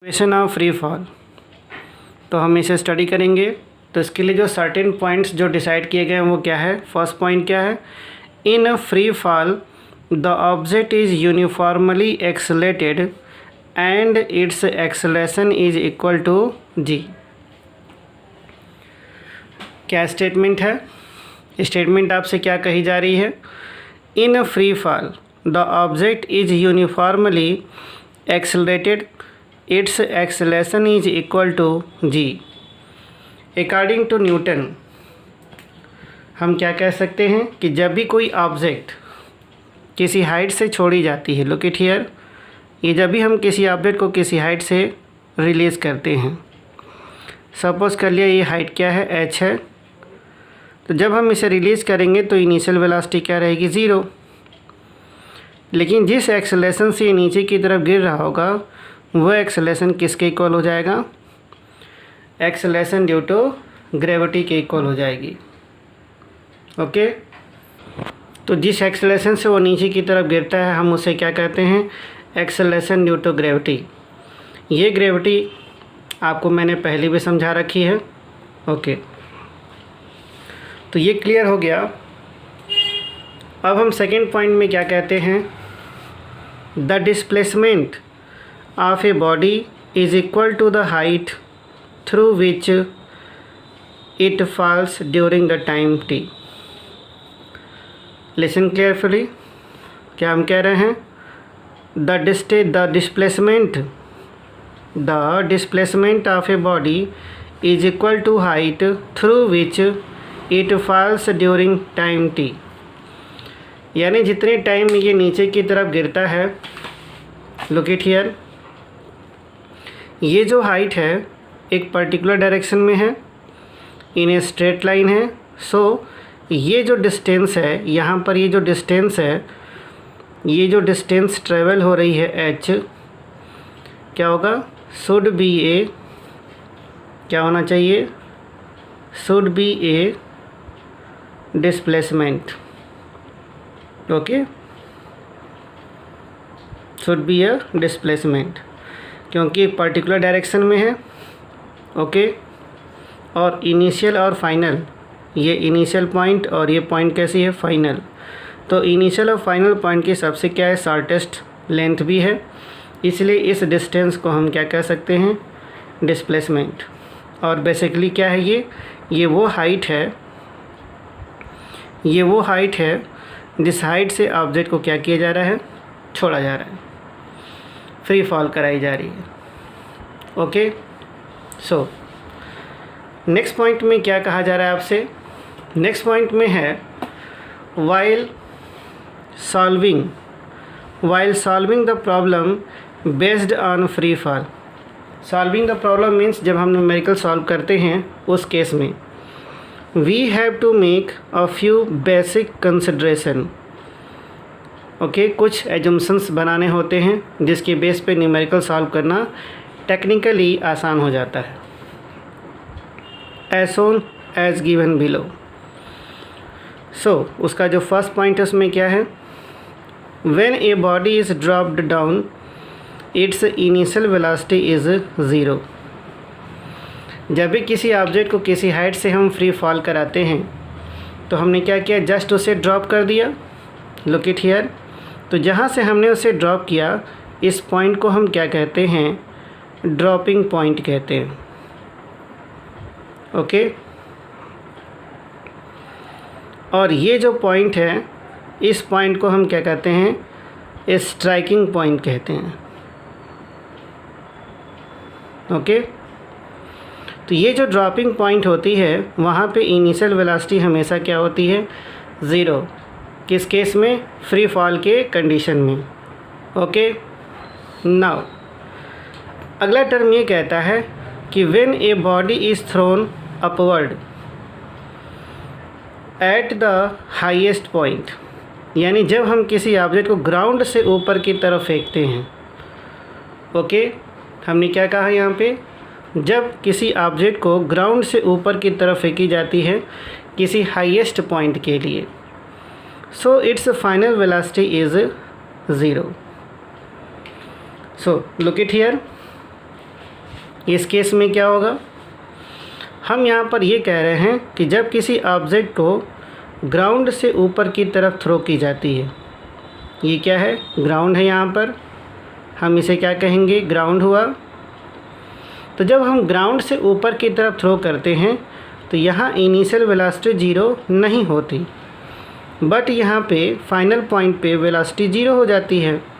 Equation of free fall. तो हम इसे स्टडी करेंगे। तो इसके लिए जो सर्टेन पॉइंट्स जो डिसाइड किए गए हैं वो क्या है। फर्स्ट पॉइंट क्या है, in a free fall the object is uniformly accelerated and its acceleration is equal to G. क्या स्टेटमेंट है, स्टेटमेंट आपसे क्या कही जा रही है, in a free fall the object is uniformly accelerated its acceleration is equal to G. According to Newton हम क्या कह सकते हैं कि जब भी कोई ऑब्जेक्ट किसी हाइट से छोड़ी जाती है, लुक इट हियर, ये जब भी हम किसी ऑब्जेक्ट को किसी हाइट से रिलीज़ करते हैं, सपोज़ कर लिया ये हाइट क्या है, h है, तो जब हम इसे रिलीज़ करेंगे तो इनिशियल वेलोसिटी क्या रहेगी, 0। लेकिन जिस एक्सेलरेशन से ये नीचे की तरफ गिर रहा होगा वो एक्सेलरेशन किसके इक्वल हो जाएगा, एक्सेलरेशन ड्यू टू ग्रेविटी के इक्वल हो जाएगी। ओके, तो जिस एक्सेलरेशन से वो नीचे की तरफ गिरता है हम उसे क्या कहते हैं, एक्सेलरेशन ड्यू टू ग्रेविटी। ये ग्रेविटी आपको मैंने पहले भी समझा रखी है। ओके, तो ये क्लियर हो गया। अब हम सेकेंड पॉइंट में क्या कहते हैं, the displacement of a body is equal to the height through which it falls during the time t। Listen carefully, क्या हम कह रहे हैं, the displacement of a body is equal to height through which it falls during time t। यानी जितने time ये नीचे की तरफ गिरता है, look it here, ये जो हाइट है एक पर्टिकुलर डायरेक्शन में है, इन ए स्ट्रेट लाइन है। सो ये जो डिस्टेंस है, यहाँ पर ये जो डिस्टेंस है, ये जो डिस्टेंस ट्रेवल हो रही है h, क्या होगा, शुड बी ए, क्या होना चाहिए, should be A displacement. Okay, should be A displacement, क्योंकि पर्टिकुलर डायरेक्शन में है। ओके, और इनिशियल और फाइनल, ये इनिशियल पॉइंट और ये पॉइंट कैसी है, फाइनल। तो इनिशियल और फाइनल पॉइंट की सबसे क्या है, शॉर्टेस्ट लेंथ भी है, इसलिए इस डिस्टेंस को हम क्या कह सकते हैं, डिस्प्लेसमेंट। और बेसिकली क्या है, ये वो हाइट है, ये वो हाइट है जिस हाइट से ऑब्जेक्ट को क्या किया जा रहा है, छोड़ा जा रहा है, फ्री फॉल कराई जा रही है। ओके, सो नेक्स्ट पॉइंट में क्या कहा जा रहा है आपसे, नेक्स्ट पॉइंट में है while solving the problem based on free fall. Solving the problem means जब हम न्यूमेरिकल सॉल्व करते हैं उस केस में we have to make a few basic consideration. Okay, कुछ एजम्पशंस बनाने होते हैं जिसके बेस पे न्यूमेरिकल सॉल्व करना टेक्निकली आसान हो जाता है, as soon as given below. सो उसका जो फर्स्ट पॉइंट है उसमें क्या है, when a body is dropped down it's initial velocity is 0। जब भी किसी ऑब्जेक्ट को किसी हाइट से हम फ्री फॉल कराते हैं तो हमने क्या किया, जस्ट उसे ड्रॉप कर दिया, लुक इट हियर। तो जहाँ से हमने उसे ड्रॉप किया इस पॉइंट को हम क्या कहते हैं, ड्रॉपिंग पॉइंट कहते हैं। ओके, और ये जो पॉइंट है इस पॉइंट को हम क्या कहते हैं, स्ट्राइकिंग पॉइंट कहते हैं। ओके, तो ये जो ड्रॉपिंग पॉइंट होती है वहाँ पे इनिशियल वेलोसिटी हमेशा क्या होती है, 0। किस केस में, फ्री फॉल के कंडीशन में। ओके, नाउ अगला टर्म ये कहता है कि when a body is thrown upward at the highest point, यानी जब हम किसी ऑब्जेक्ट को ग्राउंड से ऊपर की तरफ फेंकते हैं। ओके, हमने क्या कहा यहाँ पे, जब किसी ऑब्जेक्ट को ग्राउंड से ऊपर की तरफ फेंकी जाती है किसी हाईएस्ट पॉइंट के लिए, so it's final velocity is 0। So look it here, इस केस में क्या होगा, हम यहाँ पर ये कह रहे हैं कि जब किसी ऑब्जेक्ट को ग्राउंड से ऊपर की तरफ थ्रो की जाती है, ये क्या है, ग्राउंड है, यहाँ पर हम इसे क्या कहेंगे, ग्राउंड हुआ। तो जब हम ग्राउंड से ऊपर की तरफ थ्रो करते हैं तो यहाँ इनिशियल वेलोसिटी 0 नहीं होती, बट यहाँ पे फाइनल पॉइंट पे वेलोसिटी 0 हो जाती है।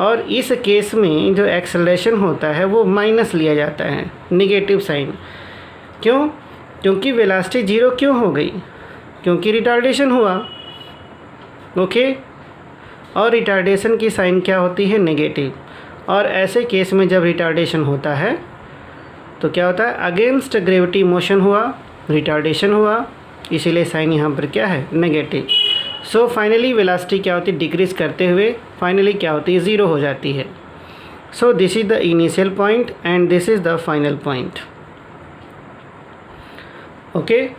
और इस केस में जो एक्सेलरेशन होता है वो माइनस लिया जाता है, नेगेटिव साइन। क्यों? क्योंकि वेलोसिटी 0 क्यों हो गई, क्योंकि रिटार्डेशन हुआ। ओके, और रिटार्डेशन की साइन क्या होती है, नेगेटिव। और ऐसे केस में जब रिटार्डेशन होता है तो क्या होता है, अगेंस्ट ग्रेविटी मोशन हुआ, रिटार्डेशन हुआ, इसीलिए साइन यहाँ पर क्या है, नेगेटिव। सो फाइनली वेलोसिटी क्या होती है, डिक्रीज करते हुए फाइनली क्या होती है, 0 हो जाती है। So this is the initial point and this is the final point. Okay,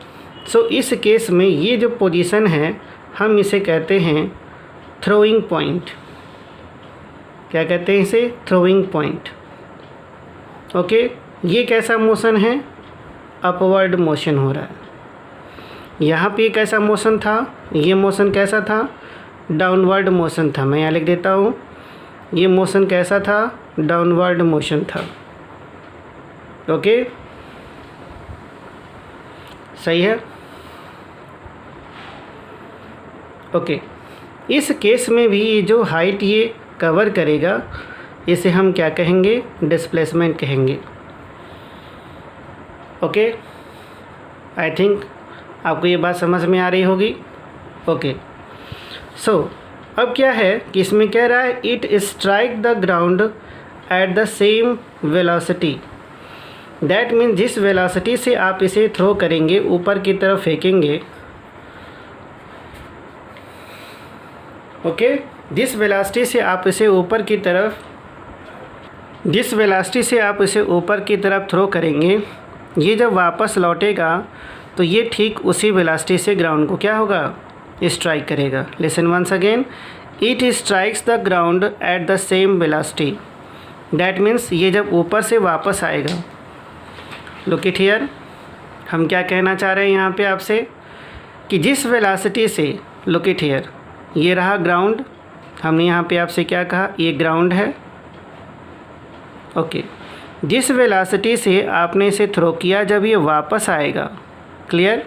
so इस केस में ये जो पोजीशन है हम इसे कहते हैं थ्रोइंग पॉइंट। क्या कहते हैं इसे, थ्रोइंग पॉइंट। ओके, ये कैसा मोशन है, अपवर्ड मोशन हो रहा है। यहाँ पे कैसा मोशन था, ये मोशन कैसा था, डाउनवर्ड मोशन था। मैं यहाँ लिख देता हूँ, ये मोशन कैसा था, डाउनवर्ड मोशन था। ओके, सही है। ओके, इस केस में भी ये जो हाइट ये कवर करेगा इसे हम क्या कहेंगे, डिस्प्लेसमेंट कहेंगे। ओके, आई थिंक आपको ये बात समझ में आ रही होगी। ओके, सो अब क्या है कि इसमें कह रहा है it strike the ground at the same velocity. That mean जिस वेलोसिटी से आप इसे थ्रो करेंगे, ऊपर की तरफ फेंकेंगे, ओके, जिस वेलोसिटी से आप इसे ऊपर की तरफ थ्रो करेंगे, ये जब वापस लौटेगा तो ये ठीक उसी वेलोसिटी से ग्राउंड को क्या होगा, स्ट्राइक करेगा। Listen once again, it strikes the ground at the same velocity. That means ये जब ऊपर से वापस आएगा, लुक इट हियर, हम क्या कहना चाह रहे हैं यहाँ पे आपसे कि जिस वेलोसिटी से, लुक इट हियर, ये रहा ग्राउंड, हमने यहाँ पे आपसे क्या कहा, ये ग्राउंड है। ओके, जिस वेलोसिटी से आपने इसे थ्रो किया, जब ये वापस आएगा, क्लियर,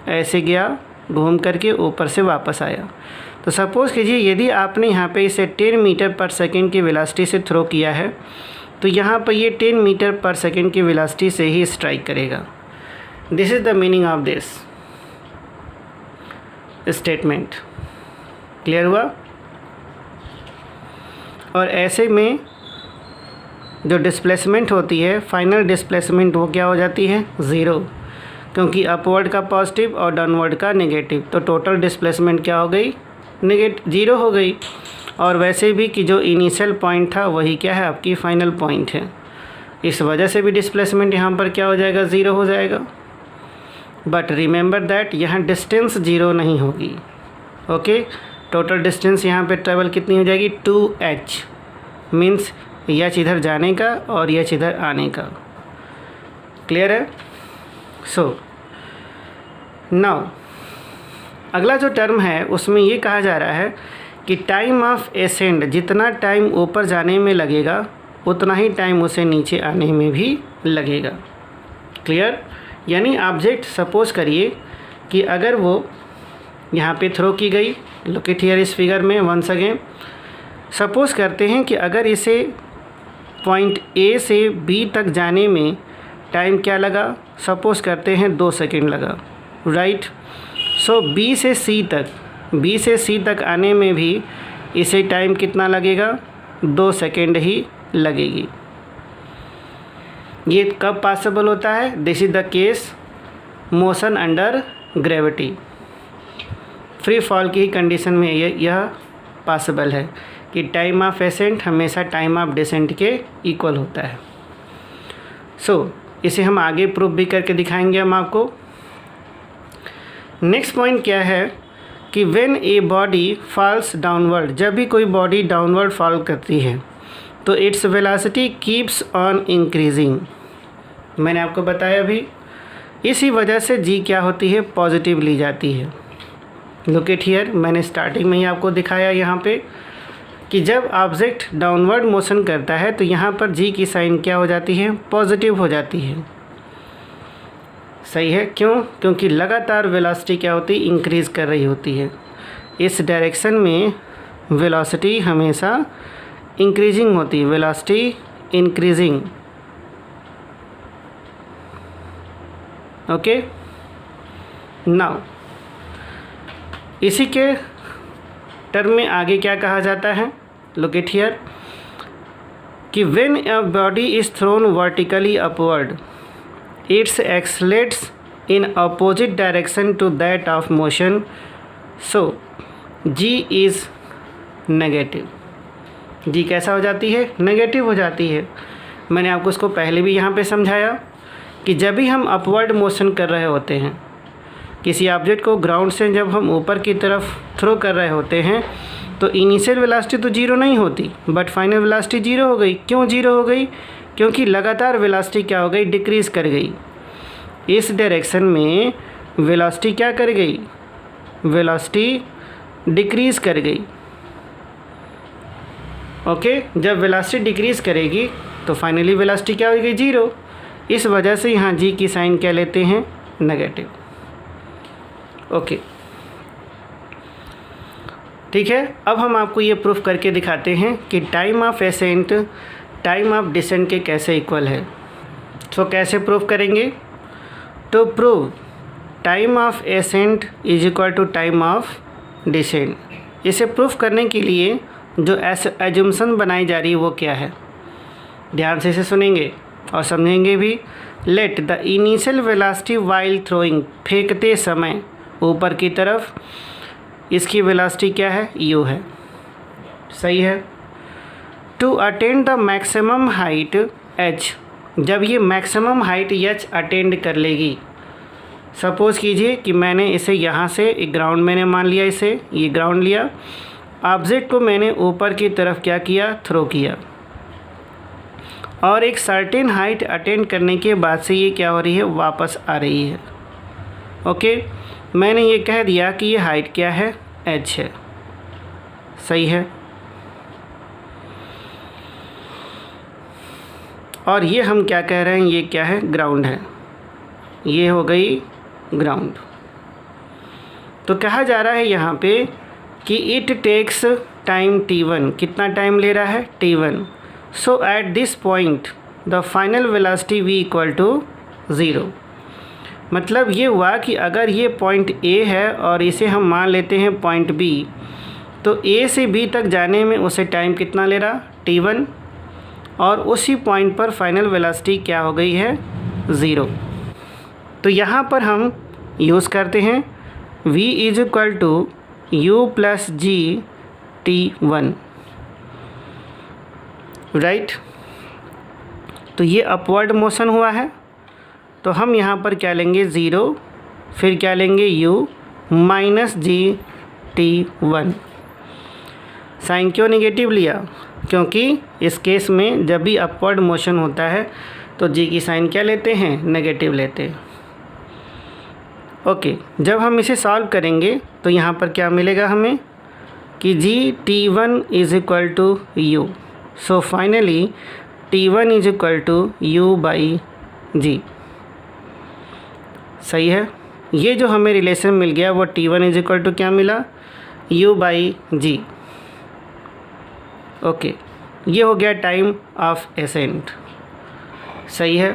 ऐसे गया घूम करके ऊपर से वापस आया। तो सपोज़ कीजिए यदि आपने यहाँ पे इसे 10 मीटर पर सेकेंड की वेलोसिटी से थ्रो किया है तो यहाँ पर ये 10 मीटर पर सेकेंड की वेलोसिटी से ही स्ट्राइक करेगा। This is the meaning of this statement. Clear हुआ? और ऐसे में जो डिस्प्लेसमेंट होती है, फाइनल डिस्प्लेसमेंट, वो क्या हो जाती है, 0, क्योंकि अपवर्ड का पॉजिटिव और डाउनवर्ड का नेगेटिव, तो टोटल डिस्प्लेसमेंट क्या हो गई, 0 हो गई। और वैसे भी कि जो इनिशियल पॉइंट था वही क्या है, आपकी फाइनल पॉइंट है, इस वजह से भी डिस्प्लेसमेंट यहाँ पर क्या हो जाएगा, 0 हो जाएगा। बट रिमेंबर दैट यहाँ डिस्टेंस 0 नहीं होगी। ओके, टोटल डिस्टेंस यहाँ पे ट्रेवल कितनी हो जाएगी, 2h, मीन्स h इधर जाने का और h इधर आने का। क्लियर है? सो नाउ अगला जो टर्म है उसमें ये कहा जा रहा है कि टाइम ऑफ एसेंड, जितना टाइम ऊपर जाने में लगेगा उतना ही टाइम उसे नीचे आने में भी लगेगा। क्लियर? यानी ऑब्जेक्ट सपोज करिए कि अगर वो यहाँ पे थ्रो की गई, लुक इट हियर इस फिगर में वंस अगेन, सपोज करते हैं कि अगर इसे पॉइंट A से B तक जाने में टाइम क्या लगा, सपोज करते हैं 2 सेकेंड लगा, राइट। सो B से C तक आने में भी इसे टाइम कितना लगेगा, 2 सेकेंड ही लगेगी। ये कब पॉसिबल होता है, this is the case motion under gravity. Free fall की कंडीशन में यह पॉसिबल है कि टाइम ऑफ एसेंट हमेशा टाइम ऑफ डिसेंट के इक्वल होता है। सो इसे हम आगे प्रूफ भी करके दिखाएंगे हम आपको। नेक्स्ट पॉइंट क्या है कि when a body false downward, जब भी कोई बॉडी डाउनवर्ड फॉल करती है, तो its velocity keeps on increasing. मैंने आपको बताया अभी, इसी वजह से जी क्या होती है, पॉजिटिव ली जाती है। लुक एट हियर, मैंने स्टार्टिंग में ही आपको दिखाया यहाँ पे कि जब ऑब्जेक्ट डाउनवर्ड मोशन करता है तो यहाँ पर जी की साइन क्या हो जाती है, पॉजिटिव हो जाती है। सही है, क्यों? क्योंकि लगातार वेलोसिटी क्या होती है, इंक्रीज़ कर रही होती है। इस डायरेक्शन में वेलोसिटी हमेशा इंक्रीजिंग होती है, वेलोसिटी इंक्रीजिंग। ओके, नाउ इसी के टर्म में आगे क्या कहा जाता है, लुक एट हियर, कि when a body is thrown vertically upward its accelerates in opposite direction to that of motion, so G is negative. G कैसा हो जाती है, नेगेटिव हो जाती है। मैंने आपको इसको पहले भी यहाँ पे समझाया कि जब भी हम अपवर्ड मोशन कर रहे होते हैं, किसी ऑब्जेक्ट को ग्राउंड से जब हम ऊपर की तरफ थ्रो कर रहे होते हैं तो इनिशियल वेलोसिटी तो जीरो नहीं होती, बट फाइनल वेलोसिटी जीरो हो गई। क्यों जीरो हो गई? क्योंकि लगातार वेलोसिटी क्या हो गई, डिक्रीज़ कर गई। इस डायरेक्शन में वेलोसिटी क्या कर गई, वेलोसिटी डिक्रीज़ कर गई। ओके, जब वेलोसिटी डिक्रीज़ करेगी तो फाइनली वेलोसिटी क्या हो गई, जीरो। इस वजह से यहाँ जी की साइन क्या लेते हैं, नेगेटिव। ओके, ठीक है। अब हम आपको ये प्रूफ करके दिखाते हैं कि time of ascent time of descent के कैसे इक्वल है। तो कैसे प्रूफ करेंगे? तो prove time of ascent is equal to time of descent. इसे प्रूफ करने के लिए जो एजम्पशन बनाई जा रही है वो क्या है, ध्यान से इसे सुनेंगे और समझेंगे भी। Let the initial velocity while throwing, फेंकते समय ऊपर की तरफ, इसकी वेलोसिटी क्या है, यू है। सही है। To attend the maximum height H, जब ये मैक्सिमम हाइट एच अटेंड कर लेगी, सपोज़ कीजिए कि मैंने इसे यहाँ से एक ग्राउंड, मैंने मान लिया इसे, ये ग्राउंड लिया, ऑब्जेक्ट को मैंने ऊपर की तरफ क्या किया, थ्रो किया, और एक सर्टेन हाइट अटेंड करने के बाद से ये क्या हो रही है, वापस आ रही है। ओके, मैंने ये कह दिया कि ये हाइट क्या है, एच है। सही है। और ये हम क्या कह रहे हैं, ये क्या है, ग्राउंड है। ये हो गई ग्राउंड। तो कहा जा रहा है यहाँ पे कि इट टेक्स टाइम t1, कितना टाइम ले रहा है, t1। So at this point the final velocity v equal to 0। मतलब ये हुआ कि अगर ये पॉइंट A है और इसे हम मान लेते हैं पॉइंट B, तो A से B तक जाने में उसे टाइम कितना ले रहा, t1, और उसी पॉइंट पर फाइनल वेलोसिटी क्या हो गई है, 0। तो यहाँ पर हम यूज़ करते हैं v is equal to u plus g t1, right. तो ये अपवर्ड मोशन हुआ है, तो हम यहाँ पर क्या लेंगे, 0, फिर क्या लेंगे, u माइनस जी t1। साइन क्यों नेगेटिव लिया? क्योंकि इस केस में जब भी अपवर्ड मोशन होता है तो जी की साइन क्या लेते हैं, नेगेटिव लेते हैं। ओके, जब हम इसे सॉल्व करेंगे तो यहाँ पर क्या मिलेगा हमें कि G t1 is equal to U. So finally t1 is equal to u by G. सही है। ये जो हमें रिलेशन मिल गया वो t1 इज इक्वल टू क्या मिला, u बाई जी। ओके, ये हो गया टाइम ऑफ एसेंट। सही है।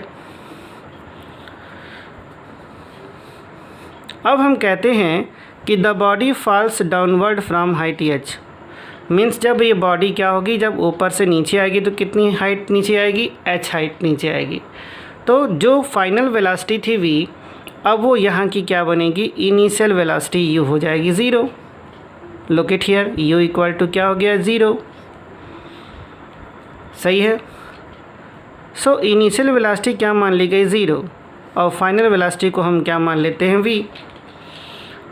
अब हम कहते हैं कि the body false downward from height H. Means जब ये बॉडी क्या होगी, जब ऊपर से नीचे आएगी तो कितनी हाइट नीचे आएगी, एच हाइट नीचे आएगी। तो जो फाइनल वेलोसिटी थी v, अब वो यहाँ की क्या बनेगी, इनिशियल वेलोसिटी u हो जाएगी 0। Look at here, u equal to क्या हो गया, 0। सही है। सो इनिशियल वेलोसिटी क्या मान ली गई, 0, और फाइनल वेलोसिटी को हम क्या मान लेते हैं, v।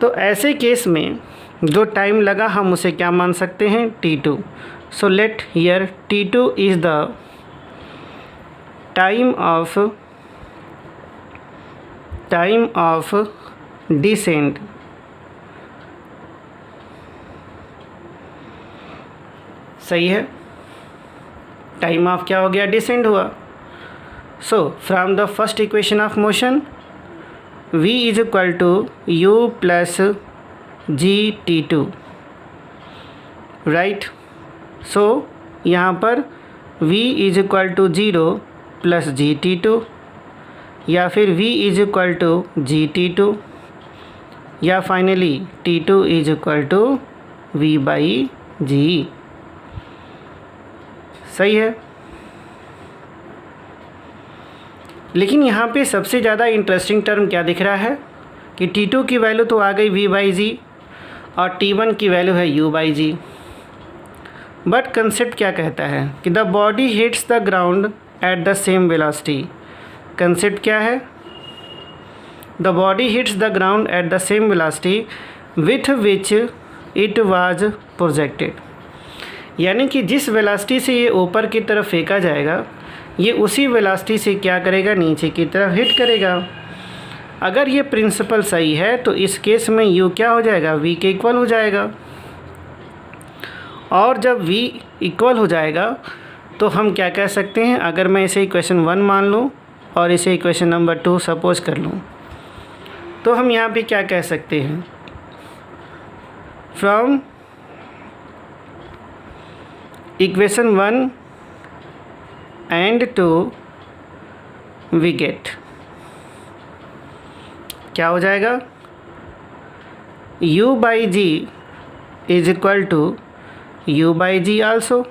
तो ऐसे केस में जो टाइम लगा हम उसे क्या मान सकते हैं, t2। So let here t2 is the time of descent. सही है, टाइम ऑफ क्या हो गया, डिसेंड हुआ. So from the first equation of motion v is equal to u plus G T two, right. So यहाँ पर v is equal to 0 plus G T two, या फिर v is equal to G T two, या finally t2 is equal to v by G. सही है. लेकिन यहाँ पे सबसे ज़्यादा इंटरेस्टिंग टर्म क्या दिख रहा है कि t2 की वैल्यू तो आ गई v बाई जी और t1 की वैल्यू है u by g. But concept क्या कहता है कि the body hits the ground at the same velocity. Concept क्या है, the body hits the ground at the same velocity with which it was projected. यानी कि जिस वेलोसिटी से ये ऊपर की तरफ फेंका जाएगा, ये उसी वेलोसिटी से क्या करेगा, नीचे की तरफ हिट करेगा. अगर ये प्रिंसिपल सही है तो इस केस में u क्या हो जाएगा, v के इक्वल हो जाएगा. और जब v इक्वल हो जाएगा तो हम क्या कह सकते हैं, अगर मैं इसे इक्वेशन 1 मान लूँ और इसे इक्वेशन नंबर 2 सपोज कर लूँ, तो हम यहाँ पे क्या कह सकते हैं, from equation 1 and 2 we get, क्या हो जाएगा, u by g is equal to u by g also.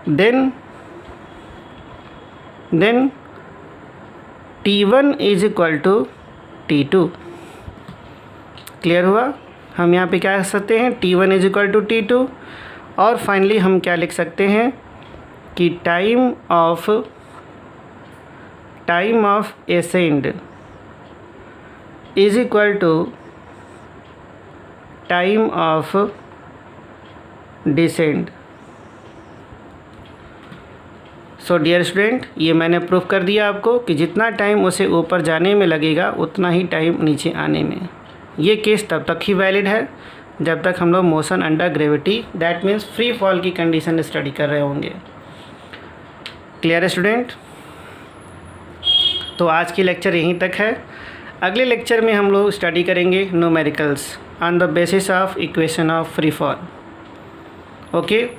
Then t1 is equal to t2. Clear हुआ. हम यहाँ पे क्या कर सकते हैं, t1 is equal to t2, और फाइनली हम क्या लिख सकते हैं कि time of ascend is equal to time of descend. So dear student, ये मैंने प्रूफ कर दिया आपको कि जितना टाइम उसे ऊपर जाने में लगेगा उतना ही टाइम नीचे आने में. ये केस तब तक ही वैलिड है जब तक हम लोग motion under gravity, that means free fall की कंडीशन स्टडी कर रहे होंगे. क्लियर है स्टूडेंट. तो आज की लेक्चर यहीं तक है. अगले लेक्चर में हम लोग स्टडी करेंगे numericals on the basis of equation of free fall. Okay.